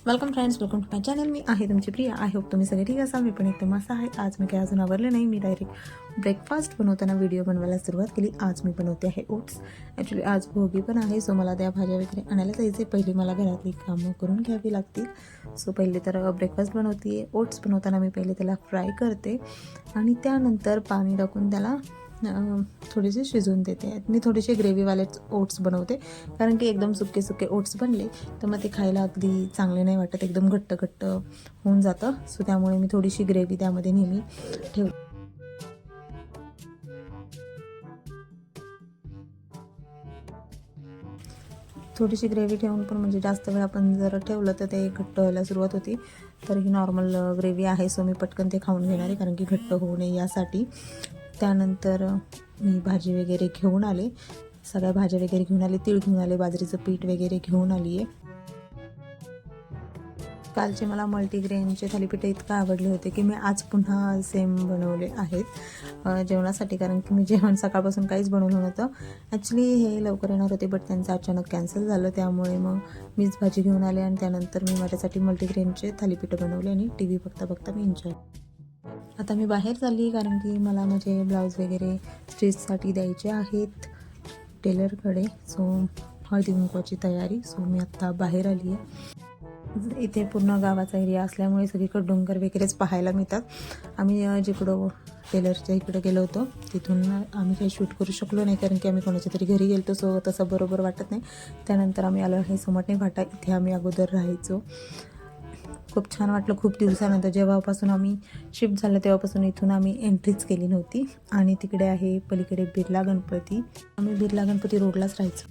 Welcome friends, welcome to my channel. मी आहे तुमची प्रिया. आय होप तुम्ही सगळे ठीक असाल. मी पण एकदम मस्त आहे. आज मी काय अजून आवरले नाही. मी डायरेक्ट ब्रेकफास्ट बनवताना व्हिडिओ बनवायला सुरुवात केली. आज मी बनवते आहे ओट्स. ॲक्च्युली आज भोगी पण आहे, सो मला त्या भाज्या वगैरे आणायला जायचे. पहिली मला घरातली कामं करून घ्यावी लागतील. सो पहिले तर ब्रेकफास्ट बनवते आहे. ओट्स बनवताना मी पहिले त्याला फ्राय करते आणि त्यानंतर पाणी टाकून त्याला थोडेसे शिजवून देते. मी थोडेसे ग्रेव्हीवालेच ओट्स बनवते, कारण की एकदम सुके सुके ओट्स बनले तर मग ते खायला अगदी चांगले नाही वाटत, एकदम घट्ट घट्ट होऊन जातं. सो त्यामुळे मी थोडीशी ग्रेव्ही त्यामध्ये नेहमी ठेवते. थोडीशी ग्रेव्ही ठेवून पण म्हणजे जास्त वेळ आपण जर ठेवलं तर ते घट्ट व्हायला सुरुवात होती. तर ही नॉर्मल ग्रेव्ही आहे, सो मी पटकन ते खाऊन घेणार आहे, कारण की घट्ट होऊ नये यासाठी. त्यानंतर मी भाजी वगैरे घेऊन आले, सगळ्या भाज्या वगैरे घेऊन आले, तीळ घेऊन आले, बाजरीचं पीठ वगैरे घेऊन आली आहे. कालचे मला मल्टीग्रेनचे थालीपीठ इतकं आवडले होते की मी आज पुन्हा सेम बनवले आहेत जेवणासाठी, कारण की मी जेवण सकाळपासून काहीच बनवलं नव्हतं. ॲक्च्युली हे लवकर येणार होते, बट त्यांचं अचानक कॅन्सल झालं. त्यामुळे मग मीच भाजी घेऊन आले आणि त्यानंतर मी माझ्यासाठी मल्टीग्रेनचे थालीपीठ बनवले आणि टी व्ही बघता बघता मी एन्जॉय. आता मी बाहेर चालली, कारण की मला माझे ब्लाऊज वगैरे स्टिचसाठी द्यायचे आहेत टेलरकडे. सो हळदी कुंकवाची तयारी. सो मी आत्ता बाहेर आली आहे. इथे पूर्ण गावाचा एरिया असल्यामुळे सगळीकडे डोंगर वगैरेच पाहायला मिळतात. आम्ही जिकडं टेलरच्या इकडं गेलो होतो तिथून आम्ही काही शूट करू शकलो नाही, कारण की आम्ही कोणाच्या तरी घरी गेलो, सो तसं बरोबर वाटत नाही. त्यानंतर आम्ही आलो आहे सोमटणे फाटा. इथे आम्ही अगोदर राहायचो. खूप छान वाटलं. खूप दिवसानंतर जेव्हापासून आम्ही शिफ्ट झालं तेव्हापासून इथून आम्ही एंट्रीच केली नव्हती. आणि तिकडे आहे पलीकडे बिर्ला गणपती. आम्ही बिर्ला गणपती रोडलाच राहायचो.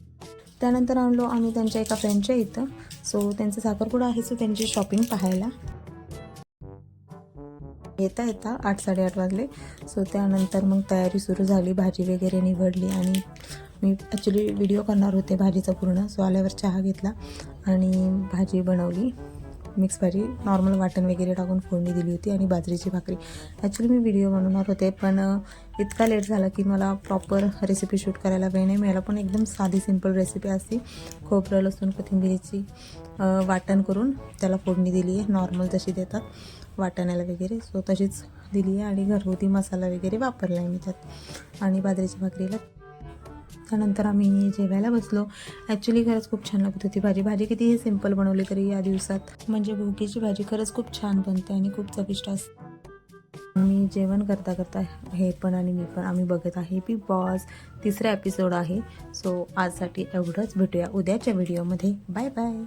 त्यानंतर आणलो आम्ही त्यांच्या एका फ्रेंडच्या इथं. सो त्यांचं साखरपुडा आहे, सो त्यांची शॉपिंग पाहायला येता 8-8:30 वाजले. सो त्यानंतर मग तयारी सुरू झाली, भाजी वगैरे निवडली आणि मी ॲक्च्युली व्हिडिओ करणार होते भाजीचा पूर्ण. सो आल्यावर चहा घेतला आणि भाजी बनवली. मिक्स भाजी, नॉर्मल वाटण वगैरे टाकून फोडणी दिली होती आणि बाजरीची भाकरी. ॲक्च्युली मी व्हिडिओ बनवणार होते, पण इतका लेट झाला की मला प्रॉपर रेसिपी शूट करायला वेळ नाही मिळाला. पण एकदम साधी सिंपल रेसिपी असते. खोबरं, लसूण, कोथिंबिरीची वाटण करून त्याला फोडणी दिली आहे, नॉर्मल जशी देतात वाटण्याला वगैरे. सो तशीच दिली आहे आणि घरगुती मसाला वगैरे वापरला आहे मी त्यात. आणि बाजरीच्या भाकरीला त्यानंतर आम्ही जेवायला बसलो. ॲक्च्युली खरंच खूप छान लागत होती भाजी. भाजी कितीही सिंपल बनवली तरी या दिवसात म्हणजे भोगीची भाजी खरंच खूप छान बनते आणि खूप चविष्ट असते. मी जेवण करता करता हे पण आणि मी पण आम्ही बघत आहे बिग बॉस. 3रा एपिसोड आहे. सो आजसाठी एवढंच. भेटूया उद्याच्या व्हिडिओमध्ये. Bye bye.